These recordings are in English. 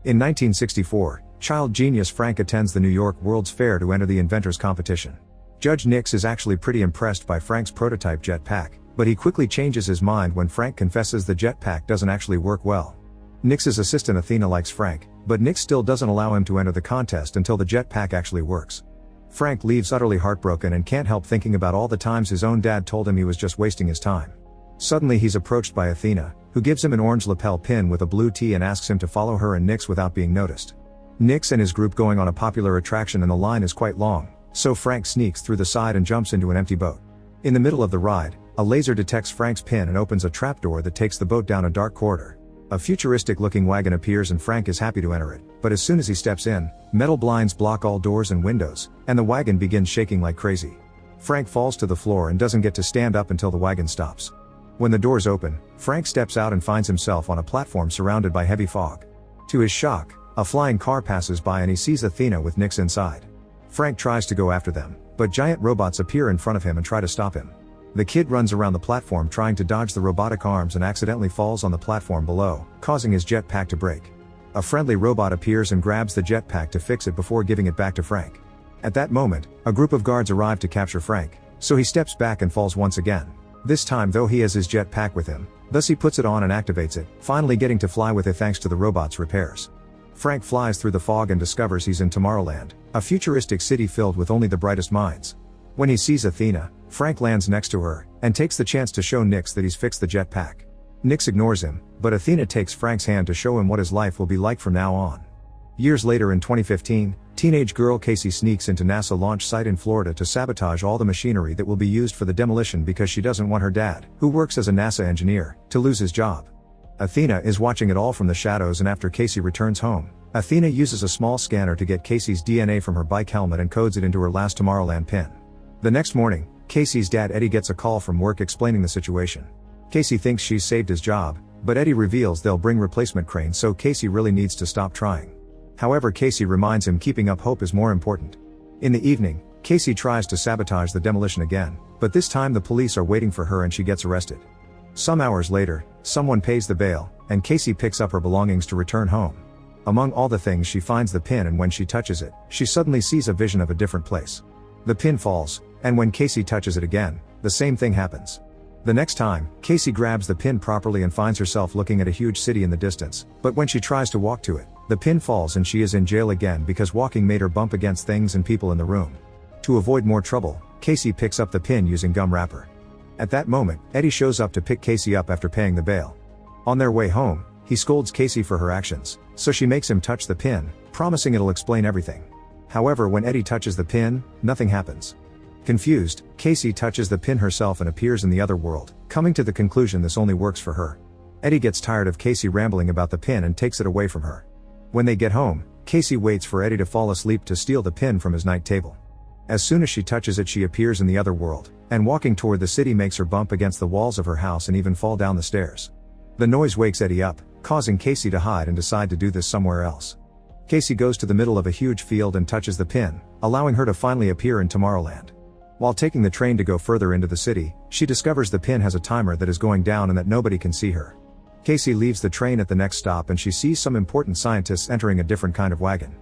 In 1964, child genius Frank attends the New York World's Fair to enter the inventors competition. Judge Nix is actually pretty impressed by Frank's prototype jetpack, but he quickly changes his mind when Frank confesses the jetpack doesn't actually work well. Nix's assistant Athena likes Frank, but Nix still doesn't allow him to enter the contest until the jetpack actually works. Frank leaves utterly heartbroken and can't help thinking about all the times his own dad told him he was just wasting his time. Suddenly he's approached by Athena, who gives him an orange lapel pin with a blue T and asks him to follow her and Nix without being noticed. Nix and his group going on a popular attraction and the line is quite long, so Frank sneaks through the side and jumps into an empty boat. In the middle of the ride, a laser detects Frank's pin and opens a trapdoor that takes the boat down a dark corridor. A futuristic-looking wagon appears and Frank is happy to enter it, but as soon as he steps in, metal blinds block all doors and windows, and the wagon begins shaking like crazy. Frank falls to the floor and doesn't get to stand up until the wagon stops. When the doors open, Frank steps out and finds himself on a platform surrounded by heavy fog. To his shock, a flying car passes by and he sees Athena with Nix inside. Frank tries to go after them, but giant robots appear in front of him and try to stop him. The kid runs around the platform trying to dodge the robotic arms and accidentally falls on the platform below, causing his jetpack to break. A friendly robot appears and grabs the jetpack to fix it before giving it back to Frank. At that moment, a group of guards arrive to capture Frank, so he steps back and falls once again. This time though he has his jetpack with him, thus he puts it on and activates it, finally getting to fly with it thanks to the robot's repairs. Frank flies through the fog and discovers he's in Tomorrowland, a futuristic city filled with only the brightest minds. When he sees Athena, Frank lands next to her, and takes the chance to show Nix that he's fixed the jetpack. Nix ignores him, but Athena takes Frank's hand to show him what his life will be like from now on. Years later in 2015, teenage girl Casey sneaks into NASA launch site in Florida to sabotage all the machinery that will be used for the demolition because she doesn't want her dad, who works as a NASA engineer, to lose his job. Athena is watching it all from the shadows, and after Casey returns home, Athena uses a small scanner to get Casey's DNA from her bike helmet and codes it into her last Tomorrowland pin. The next morning, Casey's dad Eddie gets a call from work explaining the situation. Casey thinks she's saved his job, but Eddie reveals they'll bring replacement cranes, so Casey really needs to stop trying. However, Casey reminds him keeping up hope is more important. In the evening, Casey tries to sabotage the demolition again, but this time the police are waiting for her and she gets arrested. Some hours later, someone pays the bail, and Casey picks up her belongings to return home. Among all the things she finds the pin, and when she touches it, she suddenly sees a vision of a different place. The pin falls, and when Casey touches it again, the same thing happens. The next time, Casey grabs the pin properly and finds herself looking at a huge city in the distance, but when she tries to walk to it, the pin falls and she is in jail again because walking made her bump against things and people in the room. To avoid more trouble, Casey picks up the pin using gum wrapper. At that moment, Eddie shows up to pick Casey up after paying the bail. On their way home, he scolds Casey for her actions, so she makes him touch the pin, promising it'll explain everything. However, when Eddie touches the pin, nothing happens. Confused, Casey touches the pin herself and appears in the other world, coming to the conclusion this only works for her. Eddie gets tired of Casey rambling about the pin and takes it away from her. When they get home, Casey waits for Eddie to fall asleep to steal the pin from his night table. As soon as she touches it, she appears in the other world, and walking toward the city makes her bump against the walls of her house and even fall down the stairs. The noise wakes Eddie up, causing Casey to hide and decide to do this somewhere else. Casey goes to the middle of a huge field and touches the pin, allowing her to finally appear in Tomorrowland. While taking the train to go further into the city, she discovers the pin has a timer that is going down and that nobody can see her. Casey leaves the train at the next stop and she sees some important scientists entering a different kind of wagon.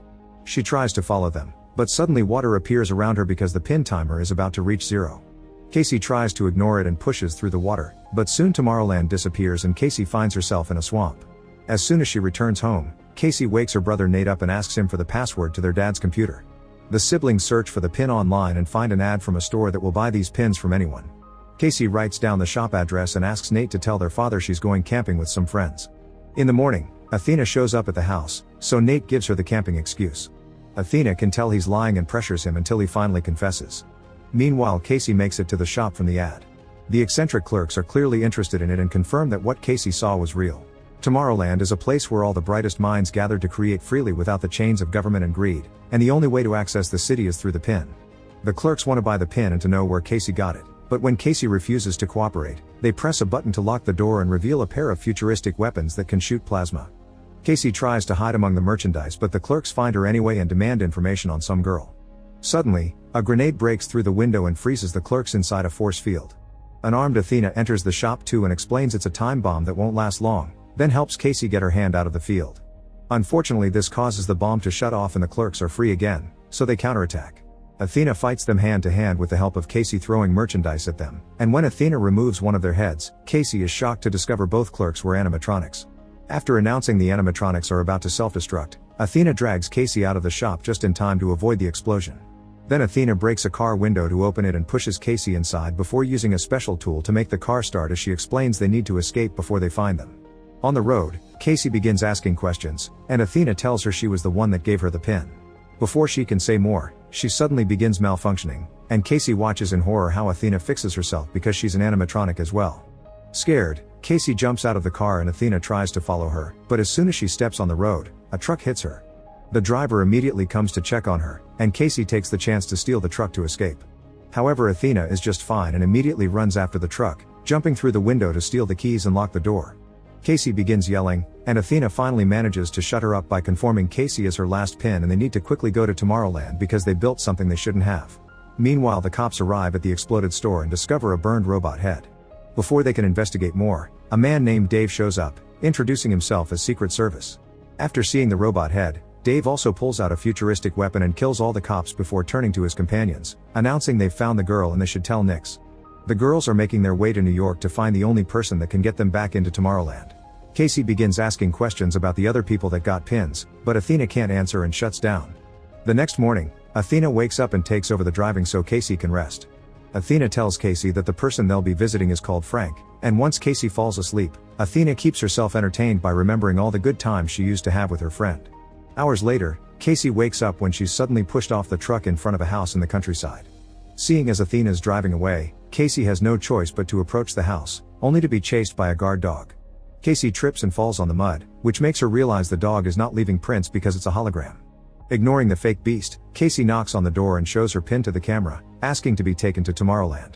She tries to follow them, but suddenly water appears around her because the pin timer is about to reach zero. Casey tries to ignore it and pushes through the water, but soon Tomorrowland disappears and Casey finds herself in a swamp. As soon as she returns home, Casey wakes her brother Nate up and asks him for the password to their dad's computer. The siblings search for the pin online and find an ad from a store that will buy these pins from anyone. Casey writes down the shop address and asks Nate to tell their father she's going camping with some friends. In the morning, Athena shows up at the house, so Nate gives her the camping excuse. Athena can tell he's lying and pressures him until he finally confesses. Meanwhile, Casey makes it to the shop from the ad. The eccentric clerks are clearly interested in it and confirm that what Casey saw was real. Tomorrowland is a place where all the brightest minds gather to create freely without the chains of government and greed, and the only way to access the city is through the pin. The clerks want to buy the pin and to know where Casey got it, but when Casey refuses to cooperate, they press a button to lock the door and reveal a pair of futuristic weapons that can shoot plasma. Casey tries to hide among the merchandise, but the clerks find her anyway and demand information on some girl. Suddenly, a grenade breaks through the window and freezes the clerks inside a force field. An armed Athena enters the shop too and explains it's a time bomb that won't last long, then helps Casey get her hand out of the field. Unfortunately, this causes the bomb to shut off and the clerks are free again, so they counterattack. Athena fights them hand to hand with the help of Casey throwing merchandise at them, and when Athena removes one of their heads, Casey is shocked to discover both clerks were animatronics. After announcing the animatronics are about to self-destruct, Athena drags Casey out of the shop just in time to avoid the explosion. Then Athena breaks a car window to open it and pushes Casey inside before using a special tool to make the car start as she explains they need to escape before they find them. On the road, Casey begins asking questions, and Athena tells her she was the one that gave her the pin. Before she can say more, she suddenly begins malfunctioning, and Casey watches in horror how Athena fixes herself because she's an animatronic as well. Scared, Casey jumps out of the car and Athena tries to follow her, but as soon as she steps on the road, a truck hits her. The driver immediately comes to check on her, and Casey takes the chance to steal the truck to escape. However, Athena is just fine and immediately runs after the truck, jumping through the window to steal the keys and lock the door. Casey begins yelling, and Athena finally manages to shut her up by conforming Casey as her last pin, and they need to quickly go to Tomorrowland because they built something they shouldn't have. Meanwhile, the cops arrive at the exploded store and discover a burned robot head. Before they can investigate more, a man named Dave shows up, introducing himself as Secret Service. After seeing the robot head, Dave also pulls out a futuristic weapon and kills all the cops before turning to his companions, announcing they've found the girl and they should tell Nix. The girls are making their way to New York to find the only person that can get them back into Tomorrowland. Casey begins asking questions about the other people that got pins, but Athena can't answer and shuts down. The next morning, Athena wakes up and takes over the driving so Casey can rest. Athena tells Casey that the person they'll be visiting is called Frank, and once Casey falls asleep, Athena keeps herself entertained by remembering all the good times she used to have with her friend. Hours later, Casey wakes up when she's suddenly pushed off the truck in front of a house in the countryside. Seeing as Athena's driving away, Casey has no choice but to approach the house, only to be chased by a guard dog. Casey trips and falls on the mud, which makes her realize the dog is not leaving prints because it's a hologram. Ignoring the fake beast, Casey knocks on the door and shows her pin to the camera, asking to be taken to Tomorrowland.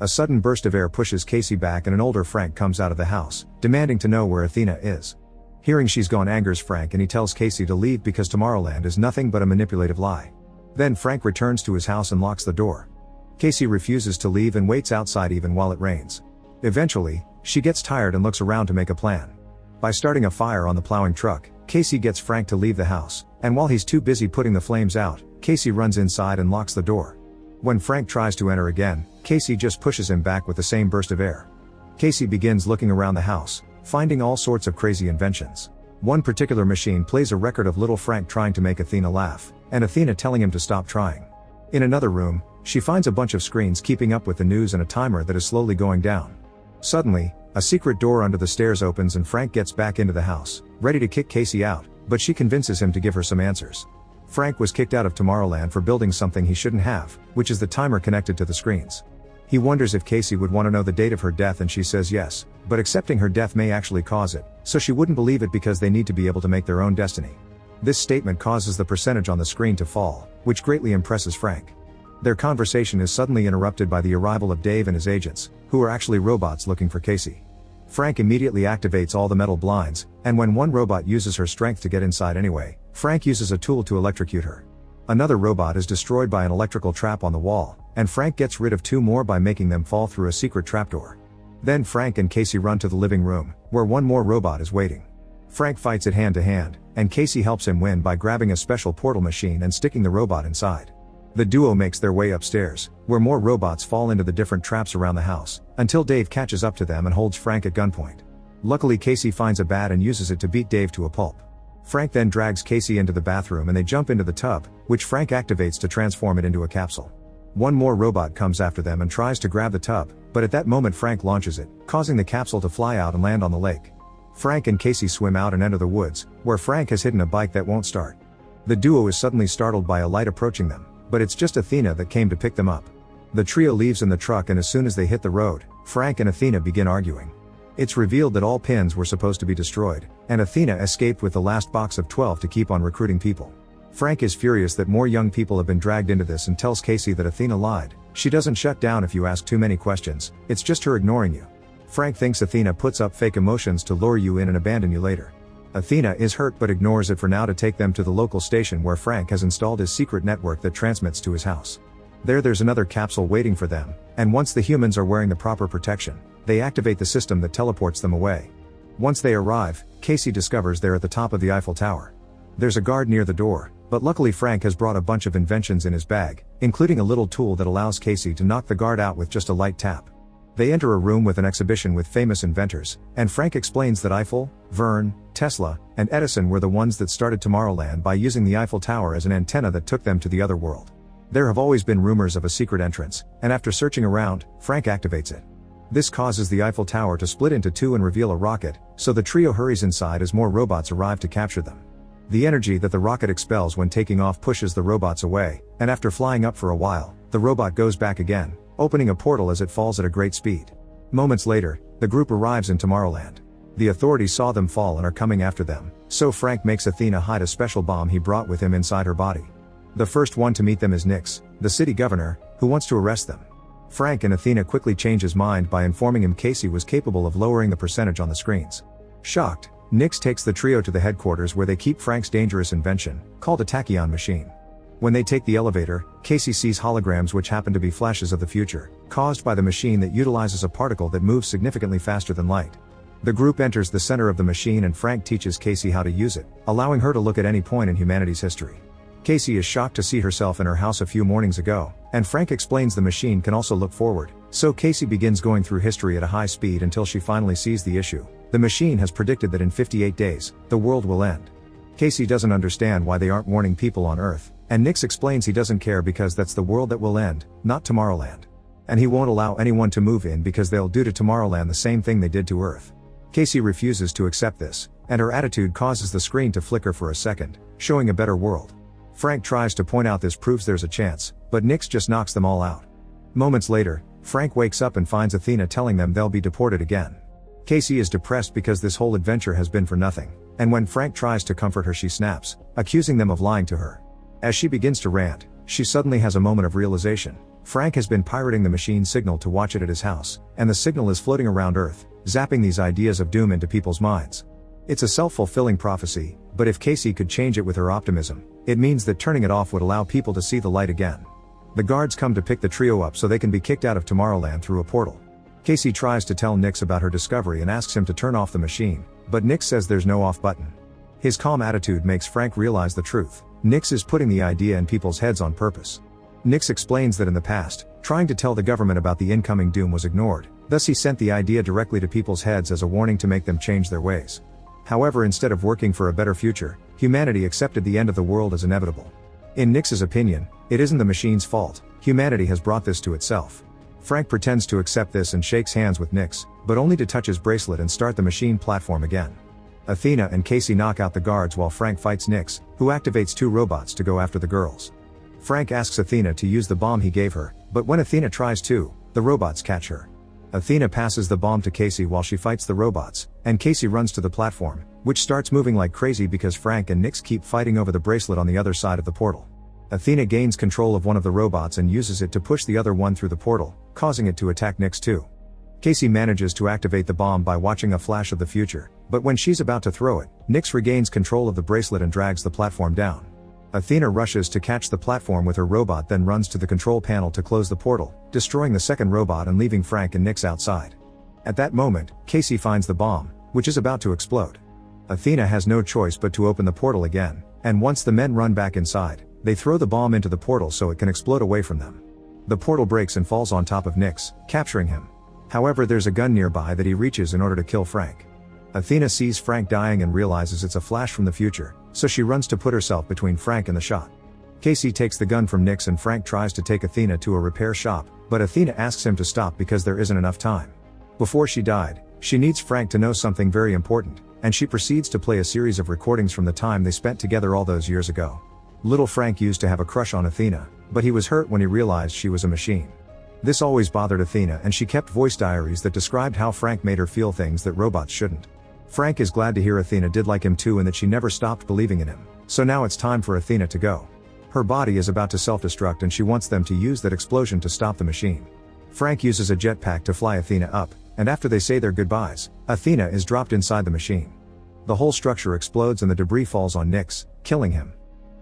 A sudden burst of air pushes Casey back and an older Frank comes out of the house, demanding to know where Athena is. Hearing she's gone angers Frank and he tells Casey to leave because Tomorrowland is nothing but a manipulative lie. Then Frank returns to his house and locks the door. Casey refuses to leave and waits outside even while it rains. Eventually, she gets tired and looks around to make a plan. By starting a fire on the plowing truck, Casey gets Frank to leave the house, and while he's too busy putting the flames out, Casey runs inside and locks the door. When Frank tries to enter again, Casey just pushes him back with the same burst of air. Casey begins looking around the house, finding all sorts of crazy inventions. One particular machine plays a record of little Frank trying to make Athena laugh, and Athena telling him to stop trying. In another room, she finds a bunch of screens keeping up with the news and a timer that is slowly going down. Suddenly, a secret door under the stairs opens and Frank gets back into the house, ready to kick Casey out, but she convinces him to give her some answers. Frank was kicked out of Tomorrowland for building something he shouldn't have, which is the timer connected to the screens. He wonders if Casey would want to know the date of her death and she says yes, but accepting her death may actually cause it, so she wouldn't believe it because they need to be able to make their own destiny. This statement causes the percentage on the screen to fall, which greatly impresses Frank. Their conversation is suddenly interrupted by the arrival of Dave and his agents, who are actually robots looking for Casey. Frank immediately activates all the metal blinds, and when one robot uses her strength to get inside anyway, Frank uses a tool to electrocute her. Another robot is destroyed by an electrical trap on the wall, and Frank gets rid of two more by making them fall through a secret trapdoor. Then Frank and Casey run to the living room, where one more robot is waiting. Frank fights it hand to hand, and Casey helps him win by grabbing a special portal machine and sticking the robot inside. The duo makes their way upstairs, where more robots fall into the different traps around the house, until Dave catches up to them and holds Frank at gunpoint. Luckily, Casey finds a bat and uses it to beat Dave to a pulp. Frank then drags Casey into the bathroom and they jump into the tub, which Frank activates to transform it into a capsule. One more robot comes after them and tries to grab the tub, but at that moment Frank launches it, causing the capsule to fly out and land on the lake. Frank and Casey swim out and enter the woods, where Frank has hidden a bike that won't start. The duo is suddenly startled by a light approaching them, but it's just Athena that came to pick them up. The trio leaves in the truck and as soon as they hit the road, Frank and Athena begin arguing. It's revealed that all pins were supposed to be destroyed, and Athena escaped with the last box of 12 to keep on recruiting people. Frank is furious that more young people have been dragged into this and tells Casey that Athena lied. She doesn't shut down if you ask too many questions, it's just her ignoring you. Frank thinks Athena puts up fake emotions to lure you in and abandon you later. Athena is hurt but ignores it for now to take them to the local station where Frank has installed his secret network that transmits to his house. There's another capsule waiting for them, and once the humans are wearing the proper protection, they activate the system that teleports them away. Once they arrive, Casey discovers they're at the top of the Eiffel Tower. There's a guard near the door, but luckily Frank has brought a bunch of inventions in his bag, including a little tool that allows Casey to knock the guard out with just a light tap. They enter a room with an exhibition with famous inventors, and Frank explains that Eiffel, Verne, Tesla, and Edison were the ones that started Tomorrowland by using the Eiffel Tower as an antenna that took them to the other world. There have always been rumors of a secret entrance, and after searching around, Frank activates it. This causes the Eiffel Tower to split into two and reveal a rocket, so the trio hurries inside as more robots arrive to capture them. The energy that the rocket expels when taking off pushes the robots away, and after flying up for a while, the robot goes back again, opening a portal as it falls at a great speed. Moments later, the group arrives in Tomorrowland. The authorities saw them fall and are coming after them, so Frank makes Athena hide a special bomb he brought with him inside her body. The first one to meet them is Nix, the city governor, who wants to arrest them. Frank and Athena quickly change his mind by informing him Casey was capable of lowering the percentage on the screens. Shocked, Nix takes the trio to the headquarters where they keep Frank's dangerous invention, called a tachyon machine. When they take the elevator, Casey sees holograms which happen to be flashes of the future, caused by the machine that utilizes a particle that moves significantly faster than light. The group enters the center of the machine and Frank teaches Casey how to use it, allowing her to look at any point in humanity's history. Casey is shocked to see herself in her house a few mornings ago, and Frank explains the machine can also look forward, so Casey begins going through history at a high speed until she finally sees the issue. The machine has predicted that in 58 days, the world will end. Casey doesn't understand why they aren't warning people on Earth, and Nix explains he doesn't care because that's the world that will end, not Tomorrowland. And he won't allow anyone to move in because they'll do to Tomorrowland the same thing they did to Earth. Casey refuses to accept this, and her attitude causes the screen to flicker for a second, showing a better world. Frank tries to point out this proves there's a chance, but Nix just knocks them all out. Moments later, Frank wakes up and finds Athena telling them they'll be deported again. Casey is depressed because this whole adventure has been for nothing, and when Frank tries to comfort her she snaps, accusing them of lying to her. As she begins to rant, she suddenly has a moment of realization. Frank has been pirating the machine's signal to watch it at his house, and the signal is floating around Earth, zapping these ideas of doom into people's minds. It's a self-fulfilling prophecy, but if Casey could change it with her optimism, it means that turning it off would allow people to see the light again. The guards come to pick the trio up so they can be kicked out of Tomorrowland through a portal. Casey tries to tell Nix about her discovery and asks him to turn off the machine, but Nix says there's no off button. His calm attitude makes Frank realize the truth. Nix is putting the idea in people's heads on purpose. Nix explains that in the past, trying to tell the government about the incoming doom was ignored, thus he sent the idea directly to people's heads as a warning to make them change their ways. However, instead of working for a better future, humanity accepted the end of the world as inevitable. In Nix's opinion, it isn't the machine's fault, humanity has brought this to itself. Frank pretends to accept this and shakes hands with Nix, but only to touch his bracelet and start the machine platform again. Athena and Casey knock out the guards while Frank fights Nix, who activates two robots to go after the girls. Frank asks Athena to use the bomb he gave her, but when Athena tries to, the robots catch her. Athena passes the bomb to Casey while she fights the robots, and Casey runs to the platform, which starts moving like crazy because Frank and Nix keep fighting over the bracelet on the other side of the portal. Athena gains control of one of the robots and uses it to push the other one through the portal, causing it to attack Nix too. Casey manages to activate the bomb by watching a flash of the future, but when she's about to throw it, Nix regains control of the bracelet and drags the platform down. Athena rushes to catch the platform with her robot, then runs to the control panel to close the portal, destroying the second robot and leaving Frank and Nix outside. At that moment, Casey finds the bomb, which is about to explode. Athena has no choice but to open the portal again, and once the men run back inside, they throw the bomb into the portal so it can explode away from them. The portal breaks and falls on top of Nix, capturing him. However, there's a gun nearby that he reaches in order to kill Frank. Athena sees Frank dying and realizes it's a flash from the future, so she runs to put herself between Frank and the shot. Casey takes the gun from Nix and Frank tries to take Athena to a repair shop, but Athena asks him to stop because there isn't enough time. Before she died, she needs Frank to know something very important, and she proceeds to play a series of recordings from the time they spent together all those years ago. Little Frank used to have a crush on Athena, but he was hurt when he realized she was a machine. This always bothered Athena, and she kept voice diaries that described how Frank made her feel things that robots shouldn't. Frank is glad to hear Athena did like him too and that she never stopped believing in him, so now it's time for Athena to go. Her body is about to self-destruct and she wants them to use that explosion to stop the machine. Frank uses a jetpack to fly Athena up, and after they say their goodbyes, Athena is dropped inside the machine. The whole structure explodes and the debris falls on Nix, killing him.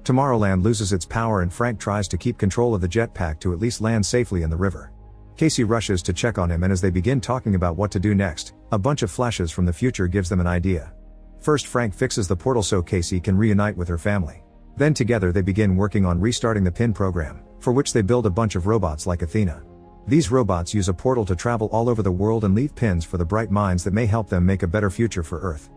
Tomorrowland loses its power and Frank tries to keep control of the jetpack to at least land safely in the river. Casey rushes to check on him, and as they begin talking about what to do next, a bunch of flashes from the future gives them an idea. First, Frank fixes the portal so Casey can reunite with her family. Then together they begin working on restarting the PIN program, for which they build a bunch of robots like Athena. These robots use a portal to travel all over the world and leave pins for the bright minds that may help them make a better future for Earth.